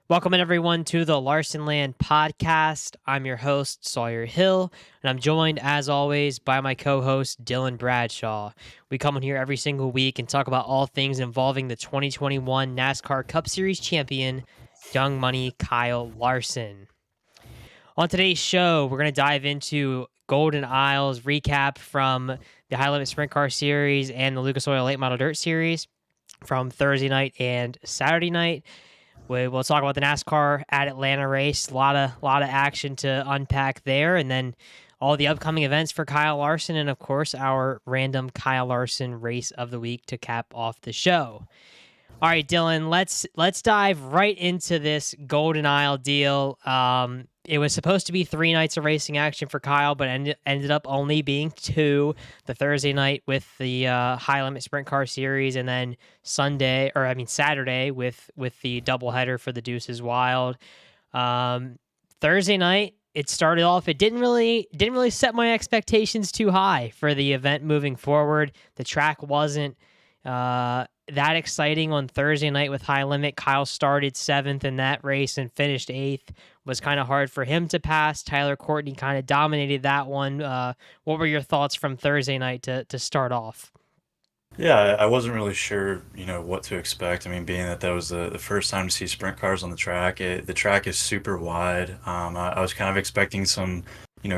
Welcome everyone to the Larsonland podcast. I'm your host, Sawyer Hill, and I'm joined as always by my co-host, Dylan Bradshaw. We come on here every single week and talk about all things involving the 2021 NASCAR Cup Series champion, Young Money Kyle Larson. On today's show, we're going to dive into Golden Isles recap from the High Limit Sprint Car Series and the Lucas Oil Late Model Dirt Series from Thursday night and Saturday night. We'll talk about the NASCAR at Atlanta race. A lot of action to unpack there, and then all the upcoming events for Kyle Larson, and of course our random Kyle Larson race of the week to cap off the show. All right, Dylan, let's dive right into this Golden Isle deal. It was supposed to be 3 nights of racing action for Kyle, but ended up only being 2. The Thursday night with the High Limit Sprint Car Series, and then Saturday with the doubleheader for the Deuces Wild. Thursday night, it started off. It didn't really set my expectations too high for the event moving forward. The track wasn't that exciting on Thursday night with High Limit. Kyle started 7th in that race and finished 8th. Was kind of hard for him to pass. Tyler Courtney kind of dominated that one. What were your thoughts from Thursday night to start off? Yeah, I wasn't really sure, what to expect. I mean, being that was the first time to see sprint cars on the track, the track is super wide. I was kind of expecting some,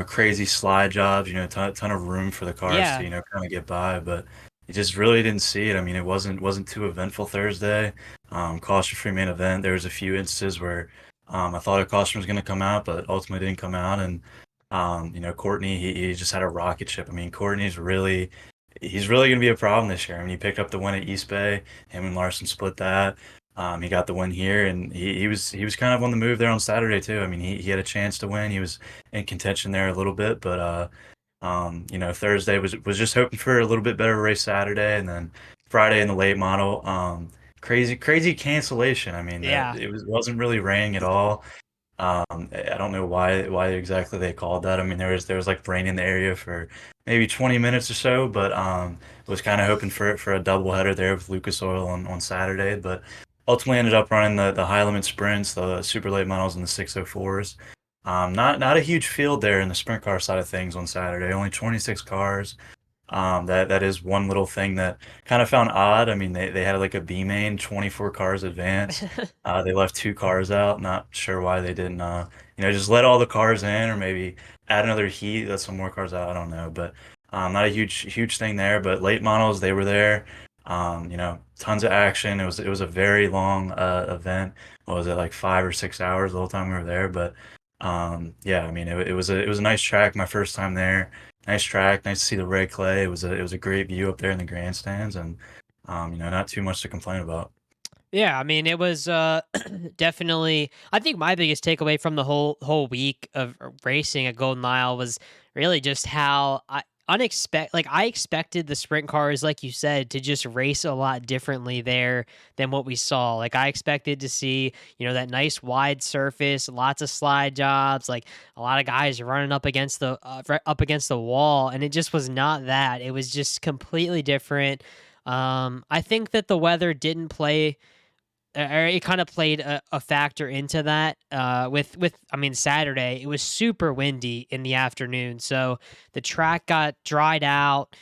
crazy slide jobs, ton of room for the cars Yeah. to, kind of get by, but you just really didn't see it. I mean, it wasn't too eventful Thursday. Caution-free main event. There was a few instances where I thought a caution was going to come out, but ultimately didn't come out. And Courtney, he just had a rocket ship. I mean, he's really going to be a problem this year. I mean, he picked up the win at East Bay. Him and Larson split that. He got the win here, and he was kind of on the move there on Saturday too. I mean, he had a chance to win. He was in contention there a little bit, but Thursday was just hoping for a little bit better race Saturday, and then Friday in the late model, crazy cancellation. I mean, Yeah. it wasn't really raining at all. I don't know why exactly they called that. I mean, there was like rain in the area for maybe 20 minutes or so, but was kind of hoping for a doubleheader there with Lucas Oil on Saturday, but ultimately ended up running the high limit sprints, the super late models, and the 604s. Not a huge field there in the sprint car side of things on Saturday. Only 26 cars. That is one little thing that kind of found odd. I mean, they had like a B main, 24 cars advance. They left 2 cars out. Not sure why they didn't, just let all the cars in, or maybe add another heat, let some more cars out. I don't know, but not a huge thing there. But late models, they were there. Tons of action. It was a very long event. What was it, like 5 or 6 hours the whole time we were there? But yeah, I mean, it was a nice track. My first time there. Nice track. Nice to see the red clay. It was a great view up there in the grandstands, and not too much to complain about. Yeah, I mean, it was definitely. I think my biggest takeaway from the whole week of racing at Golden Isle was really just how I expected the sprint cars, like you said, to just race a lot differently there than what we saw. Like I expected to see, that nice wide surface, lots of slide jobs, like a lot of guys running up against the wall, and it just was not that. It was just completely different. I think that the weather didn't play or it kind of played a factor into that. Saturday it was super windy in the afternoon, so the track got dried out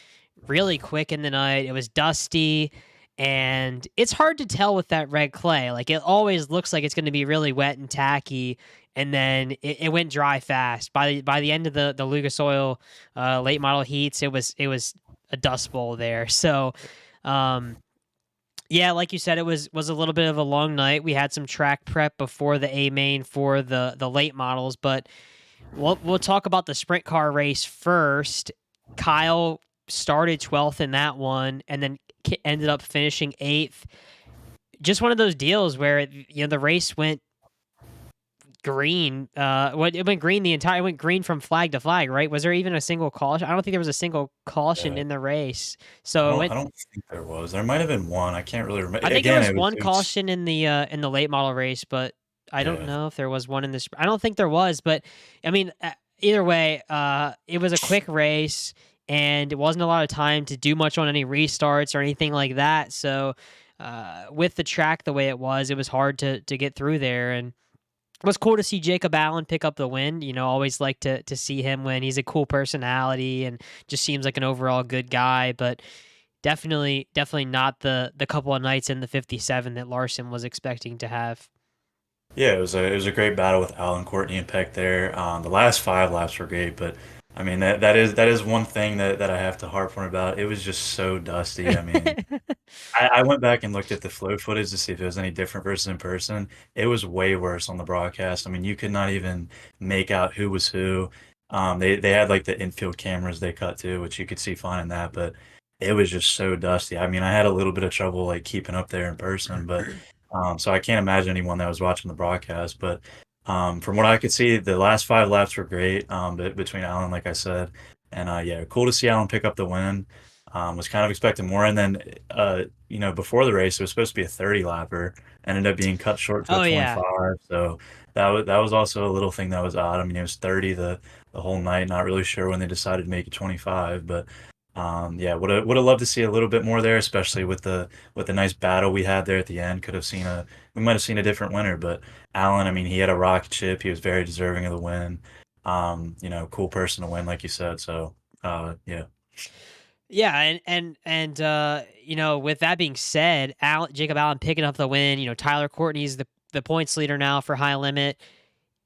really quick in the night. It was dusty, and it's hard to tell with that red clay. Like it always looks like it's going to be really wet and tacky, and then it went dry fast. By the end of the Lucas Oil late model heats, it was a dust bowl there. So. Yeah, like you said, it was a little bit of a long night. We had some track prep before the A main for the late models, but we'll talk about the sprint car race first. Kyle started 12th in that one, and then ended up finishing 8th. Just one of those deals where the race went green. It went green it went green from flag to flag, right? Was there even a single caution? I don't think there was a single caution Yeah. in the race. I So it don't, went. I don't think there was. There might have been one. I can't really remember. I think there Again, was one it was caution in the late model race, but I don't yeah. know if there was one in this. I don't think there was, but I mean, either way, it was a quick race, and it wasn't a lot of time to do much on any restarts or anything like that. So with the track the way it was hard to get through there. And it was cool to see Jacob Allen pick up the win. Always like to see him win. He's a cool personality and just seems like an overall good guy. But definitely not the couple of nights in the 57 that Larson was expecting to have. Yeah, it was a great battle with Allen, Courtney, and Peck there. The last 5 laps were great, but I mean that is one thing that I have to harp on about. It was just so dusty. I mean, I went back and looked at the flow footage to see if it was any different versus in person. It was way worse on the broadcast. I mean, you could not even make out who was who. They had like the infield cameras they cut to, which you could see fine in that, but it was just so dusty. I mean, I had a little bit of trouble like keeping up there in person, but so I can't imagine anyone that was watching the broadcast. But from what I could see, the last 5 laps were great. Between Allen, like I said, and yeah, cool to see Allen pick up the win. Was kind of expecting more. And then, before the race, it was supposed to be a 30 lapper, ended up being cut short to a Oh yeah. 25. So that was also a little thing that was odd. I mean, it was 30 the whole night. Not really sure when they decided to make it 25, but yeah, would have loved to see a little bit more there, especially with the nice battle we had there at the end. We might have seen a different winner, but Allen, I mean, he had a rocket ship. He was very deserving of the win. Cool person to win, like you said. So, yeah. Yeah, and with that being said, Jacob Allen picking up the win. Tyler Courtney's the points leader now for High Limit.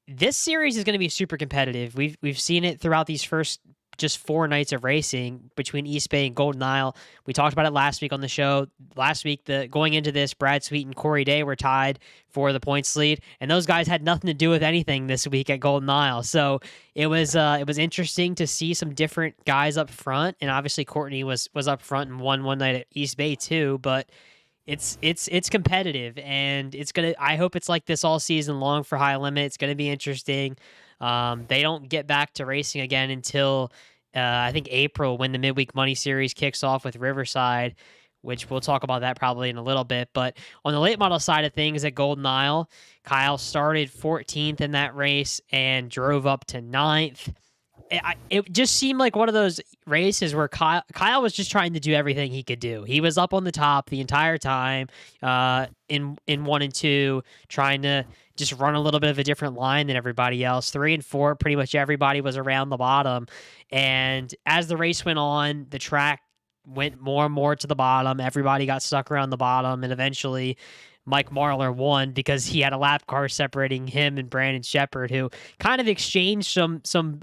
This series is going to be super competitive. We've seen it throughout these first just 4 nights of racing between East Bay and Golden Isle. We talked about it last week on the show. Last week, going into this, Brad Sweet and Corey Day were tied for the points lead, and those guys had nothing to do with anything this week at Golden Isle. So it was interesting to see some different guys up front, and obviously Courtney was up front and won one night at East Bay too. But it's competitive, and I hope it's like this all season long for High Limit. It's gonna be interesting. They don't get back to racing again until I think April, when the Midweek Money Series kicks off with Riverside, which we'll talk about that probably in a little bit. But on the late model side of things at Golden Isle, Kyle started 14th in that race and drove up to 9th. It just seemed like one of those races where Kyle was just trying to do everything he could do. He was up on the top the entire time, in 1 and 2, trying to just run a little bit of a different line than everybody else. 3 and 4, pretty much everybody was around the bottom. And as the race went on, the track went more and more to the bottom. Everybody got stuck around the bottom, and eventually Mike Marlar won because he had a lap car separating him and Brandon Shepard, who kind of exchanged some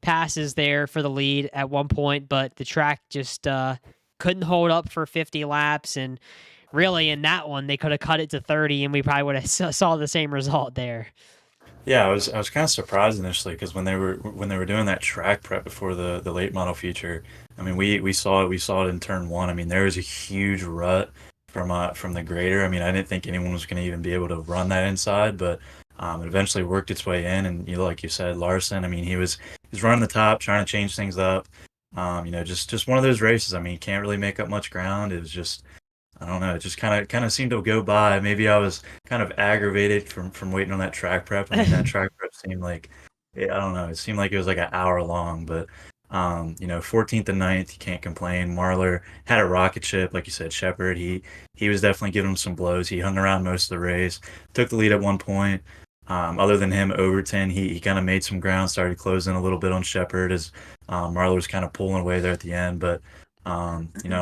passes there for the lead at one point, but the track just couldn't hold up for 50 laps. And really, in that one, they could have cut it to 30, and we probably would have saw the same result there. Yeah, I was kind of surprised initially because when they were doing that track prep before the late model feature, I mean we saw it in turn one. I mean there was a huge rut from the grader. I mean I didn't think anyone was going to even be able to run that inside, but it eventually worked its way in. And like you said, Larson, I mean he's running the top, trying to change things up. Just one of those races. I mean, can't really make up much ground. It was just I don't know. It just kind of seemed to go by. Maybe I was kind of aggravated from waiting on that track prep. I mean, that track prep seemed like I don't know. It seemed like it was like an hour long, but 14th and 9th, you can't complain. Marlar had a rocket ship, like you said. Shepard, he was definitely giving him some blows. He hung around most of the race, took the lead at one point. Other than him, Overton, he kind of made some ground, started closing a little bit on Shepard as Marlar was kind of pulling away there at the end, but. All in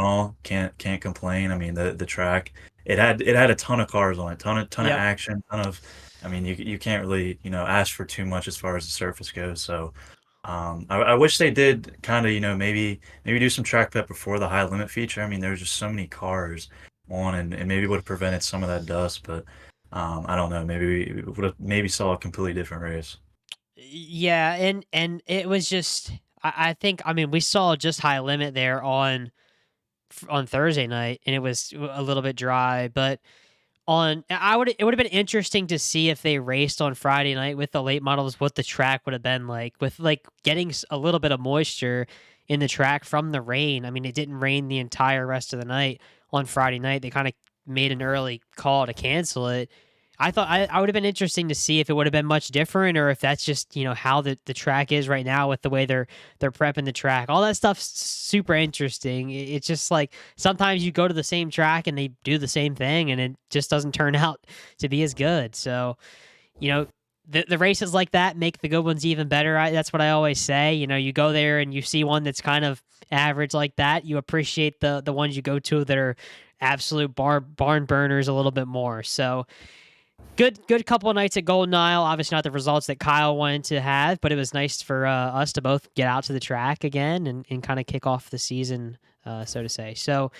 all, can't complain. I mean, the track it had a ton of cars on it, ton of Yep. action, ton of. I mean, you can't really ask for too much as far as the surface goes. So, I wish they did kind of maybe do some track prep before the high limit feature. I mean, there's just so many cars on, and maybe would have prevented some of that dust. But I don't know. Maybe we would have maybe saw a completely different race. Yeah, and it was just I think, I mean, we saw just High Limit there on Thursday night, and it was a little bit dry. But it would have been interesting to see if they raced on Friday night with the late models, what the track would have been like with like getting a little bit of moisture in the track from the rain. I mean, it didn't rain the entire rest of the night on Friday night. They kind of made an early call to cancel it. I would have been interesting to see if it would have been much different, or if that's just how the track is right now with the way they're prepping the track. All that stuff's super interesting. It's just like sometimes you go to the same track and they do the same thing, and it just doesn't turn out to be as good. So you know. The races like that make the good ones even better. That's what I always say. You go there and you see one that's kind of average like that. You appreciate the ones you go to that are absolute barn burners a little bit more. So good couple of nights at Golden Isle. Obviously not the results that Kyle wanted to have, but it was nice for us to both get out to the track again and kind of kick off the season, so to say. So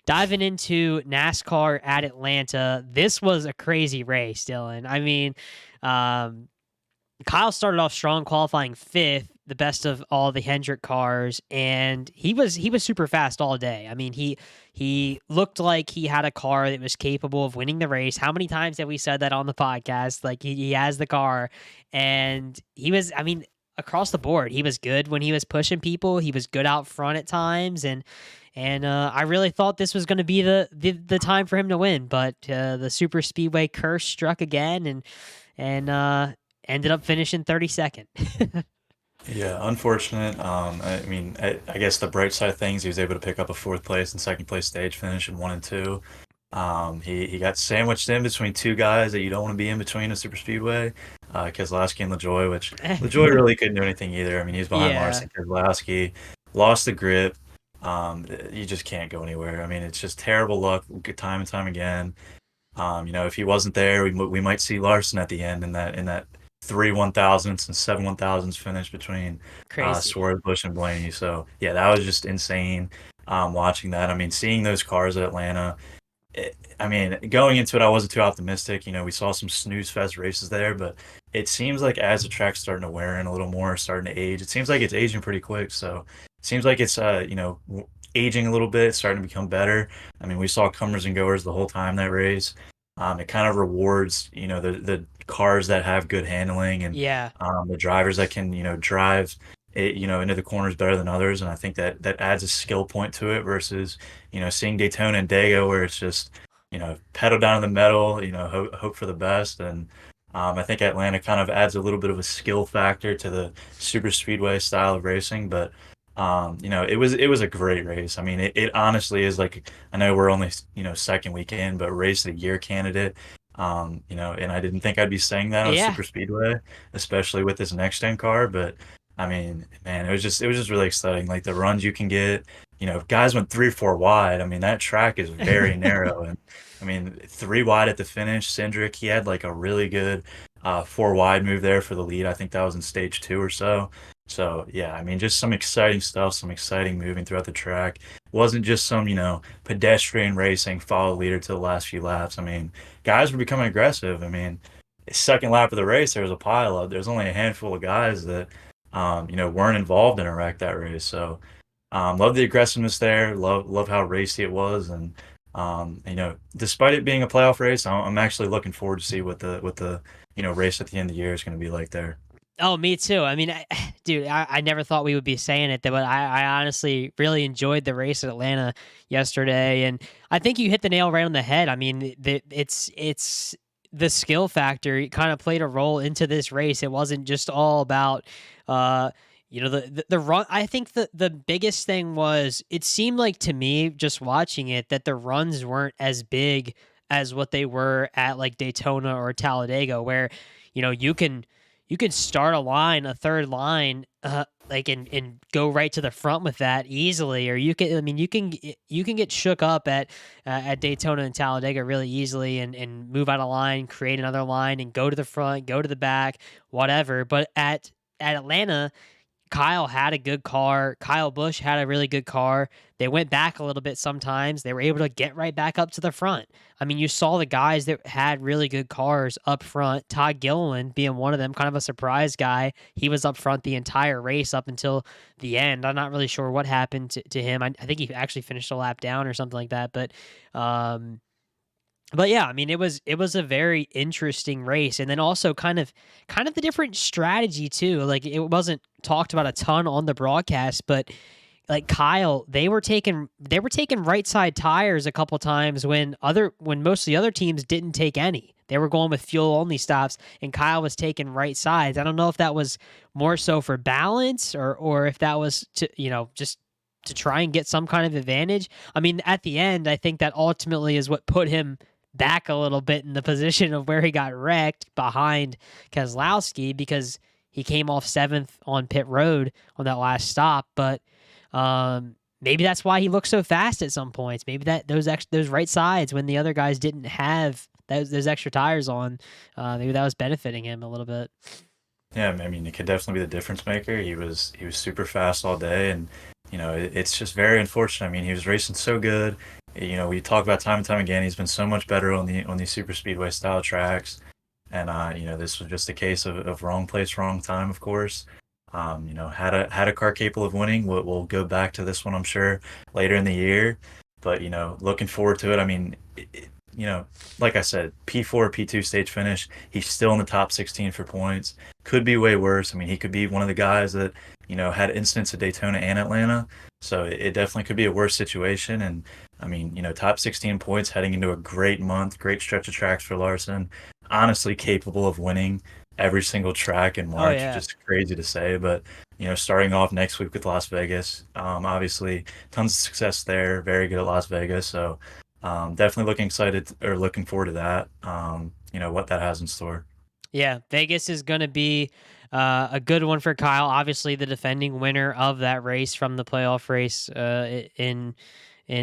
diving into NASCAR at Atlanta, this was a crazy race, Dylan. I mean, um, Kyle started off strong, qualifying fifth, the best of all the Hendrick cars, and he was super fast all day. I mean, he looked like he had a car that was capable of winning the race. How many times have we said that on the podcast? Like he has the car, and he was. I mean, across the board, he was good when he was pushing people. He was good out front at times, and I really thought this was going to be the time for him to win, but the super speedway curse struck again, and ended up finishing 32nd. Yeah, unfortunate. I mean, I guess the bright side of things, he was able to pick up a fourth place and second place stage finish in 1 and 2. He got sandwiched in between two guys that you don't want to be in between a super speedway, Keselowski and LaJoy, which LaJoy really couldn't do anything either. I mean, he was behind Yeah, Larson. Keselowski lost the grip. You just can't go anywhere. I mean, it's just terrible luck, time and time again. If he wasn't there, we might see Larson at the end in that 3 1,000ths and 7 1,000ths finish between crazy. Suarez, Busch, and Blaney. So yeah, that was just insane. Watching that, I mean, seeing those cars at Atlanta. I mean, going into it, I wasn't too optimistic. We saw some snooze fest races there, but it seems like as the track's starting to wear in a little more, starting to age, it seems like it's aging pretty quick. So it seems like it's aging a little bit, starting to become better. I mean, we saw comers and goers the whole time that race. It kind of rewards the cars that have good handling and Yeah, the drivers that can drive it into the corners better than others. And I think that adds a skill point to it versus seeing Daytona and Dago where it's just pedal down to the metal, hope for the best. And I think Atlanta kind of adds a little bit of a skill factor to the super speedway style of racing. But it was a great race. I mean, it honestly is like, I know we're only second weekend, but race of the year candidate. And I didn't think I'd be saying that on yeah. super speedway, especially with this next gen car. But I mean, man, it was just really exciting. Like the runs you can get. If guys went 3 or 4 wide, I mean, that track is very narrow. And I mean, 3 wide at the finish. Cindric, he had like a really good 4 wide move there for the lead. I think that was in stage 2 or so. So yeah, I mean, just some exciting stuff, some exciting moving throughout the track. Wasn't just some pedestrian racing, follow leader to the last few laps. I mean, guys were becoming aggressive. I mean, second lap of the race, there was a pile up. There's only a handful of guys that weren't involved in a wreck that race. So love the aggressiveness there. Love how racy it was, and despite it being a playoff race, I'm actually looking forward to see what the race at the end of the year is going to be like there. Oh, me too. I mean, dude, I never thought we would be saying it, but I honestly really enjoyed the race at Atlanta yesterday, and I think you hit the nail right on the head. I mean, it's the skill factor kind of played a role into this race. It wasn't just all about, uh, the run. I think the biggest thing was it seemed like to me just watching it that the runs weren't as big as what they were at like Daytona or Talladega, where you can start a line, a third line, like and go right to the front with that easily, or you can. I mean, you can get shook up at Daytona and Talladega really easily, and move out a line, create another line, and go to the front, go to the back, whatever. But at Atlanta, Kyle had a good car. Kyle Busch had a really good car. They went back a little bit sometimes. They were able to get right back up to the front. I mean, you saw the guys that had really good cars up front. Todd Gilliland being one of them, kind of a surprise guy. He was up front the entire race up until the end. I'm not really sure what happened to him. I think he actually finished a lap down or something like that. Um, but yeah, I mean, it was a very interesting race, and then also kind of the different strategy too. Like it wasn't talked about a ton on the broadcast, but like Kyle, they were taking right side tires a couple times when most of the other teams didn't take any. they were going with fuel only stops, and Kyle was taking right sides. I don't know if that was more so for balance or if that was to just to try and get some kind of advantage. I mean, at the end, I think that ultimately is what put him back a little bit in the position of where he got wrecked behind Keselowski, because he came off seventh on pit road on that last stop. But maybe that's why he looked so fast at some points. Maybe that those right sides when the other guys didn't have those extra tires on, maybe that was benefiting him a little bit. Yeah, I mean, it could definitely be the difference maker. He was super fast all day, and it's just very unfortunate. I mean, he was racing so good. We talk about time and time again. He's been so much better on these super speedway style tracks, and this was just a case of wrong place, wrong time. Of course, had a car capable of winning. We'll go back to this one, I'm sure, later in the year. But looking forward to it. I mean, like I said, P4, P2 stage finish. He's still in the top 16 for points. Could be way worse. I mean, he could be one of the guys that had incidents at Daytona and Atlanta. So it definitely could be a worse situation. And I mean, top 16 points heading into a great month, great stretch of tracks for Larson. Honestly, capable of winning every single track in Oh March. yeah. Just crazy to say, but starting off next week with Las Vegas, obviously tons of success there. Very good at Las Vegas, so definitely looking forward to that. What that has in store. Yeah, Vegas is going to be a good one for Kyle. Obviously, the defending winner of that race from the playoff race in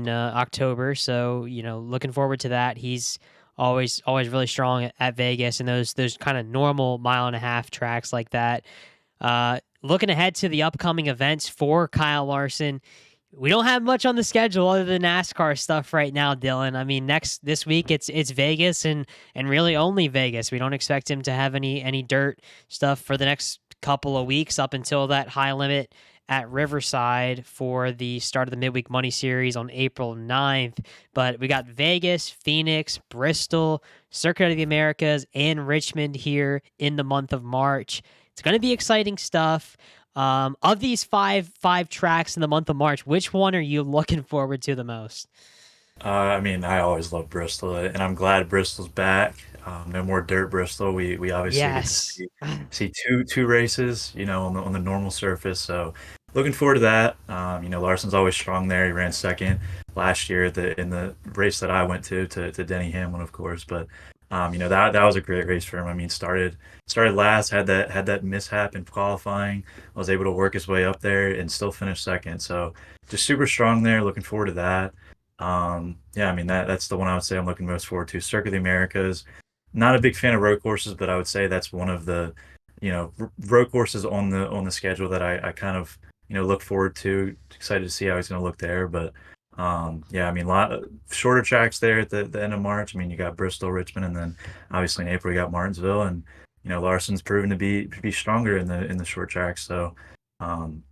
October. So looking forward to that. He's always really strong at Vegas and those kind of normal mile and a half tracks like that. Looking ahead to the upcoming events for Kyle Larson, we don't have much on the schedule other than NASCAR stuff right now, Dylan. I mean, this week it's Vegas and really only Vegas. We don't expect him to have any dirt stuff for the next couple of weeks up until that high limit at Riverside for the start of the Midweek Money Series on April 9th. But we got Vegas, Phoenix, Bristol, Circuit of the Americas, and Richmond here in the month of March. It's going to be exciting stuff. Of these five tracks in the month of March, which one are you looking forward to the most? I mean, I always love Bristol, and I'm glad Bristol's back. No more dirt Bristol. We obviously get to Yes. see two races, on the normal surface. So looking forward to that. Larson's always strong there. He ran second last year in the race that I went to Denny Hamlin, of course. But that was a great race for him. I mean, started last, had that mishap in qualifying, was able to work his way up there and still finish second. So just super strong there. Looking forward to that. Yeah, I mean that's the one I would say I'm looking most forward to. Circuit of the Americas. Not a big fan of road courses, but I would say that's one of the road courses on the schedule that I kind of look forward to. Excited to see how he's going to look there, but yeah, I mean a lot of shorter tracks there at the end of March. I mean you got Bristol, Richmond, and then obviously in April you got Martinsville, and Larson's proven to be stronger in the short tracks. So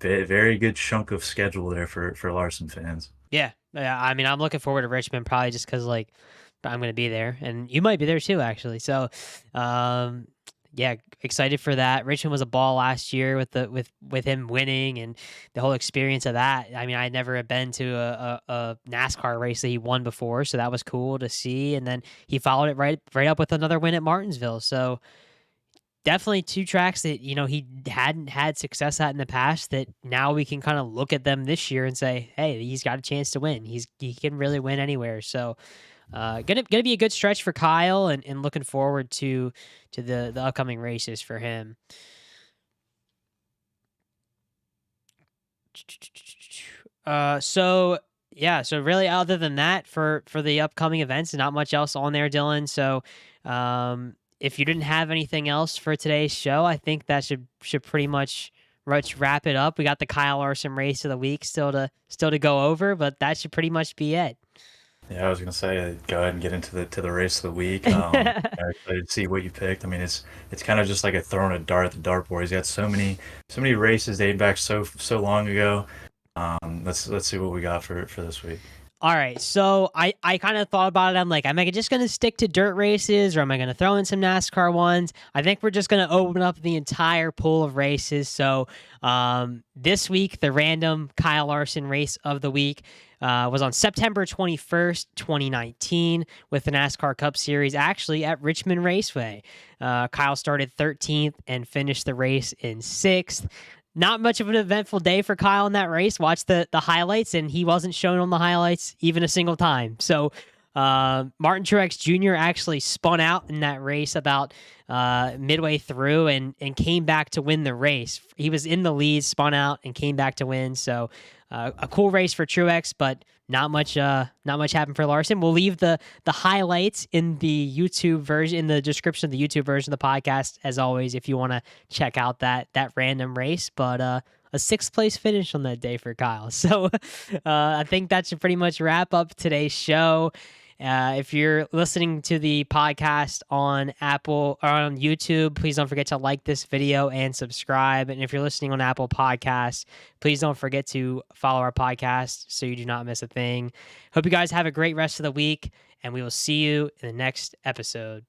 very good chunk of schedule there for Larson fans. Yeah. I mean, I'm looking forward to Richmond probably just because like I'm going to be there, and you might be there too, actually. So, yeah, excited for that. Richmond was a ball last year with him winning and the whole experience of that. I mean, I never had been to a NASCAR race that he won before, so that was cool to see. And then he followed it right up with another win at Martinsville. So definitely two tracks that he hadn't had success at in the past that now we can kind of look at them this year and say, hey, he's got a chance to win. He can really win anywhere. So gonna be a good stretch for Kyle, and looking forward to the upcoming races for him. So yeah, so really other than that for the upcoming events, not much else on there, Dylan. So if you didn't have anything else for today's show, I think that should pretty much wrap it up. We got the Kyle Larson race of the week still to go over, but that should pretty much be it. Yeah, I was gonna say go ahead and get into the race of the week. I'm excited to see what you picked. I mean, it's kind of just like a throwing a dart at the dartboard. He's got so many races dating back so long ago. Let's see what we got for this week. All right, so I kind of thought about it. I'm like, am I just going to stick to dirt races or am I going to throw in some NASCAR ones? I think we're just going to open up the entire pool of races. So this week, the random Kyle Larson race of the week was on September 21st, 2019, with the NASCAR Cup Series actually at Richmond Raceway. Kyle started 13th and finished the race in 6th. Not much of an eventful day for Kyle in that race. Watched the highlights, and he wasn't shown on the highlights even a single time. So Martin Truex Jr. actually spun out in that race about midway through and came back to win the race. He was in the lead, spun out, and came back to win. So a cool race for Truex, but not much happened for Larson. We'll leave the highlights in the YouTube version, in the description of the YouTube version of the podcast, as always, if you want to check out that random race. But a 6th place finish on that day for Kyle. So I think that should pretty much wrap up today's show. If you're listening to the podcast on Apple or on YouTube, please don't forget to like this video and subscribe. And if you're listening on Apple Podcasts, please don't forget to follow our podcast so you do not miss a thing. Hope you guys have a great rest of the week, and we will see you in the next episode.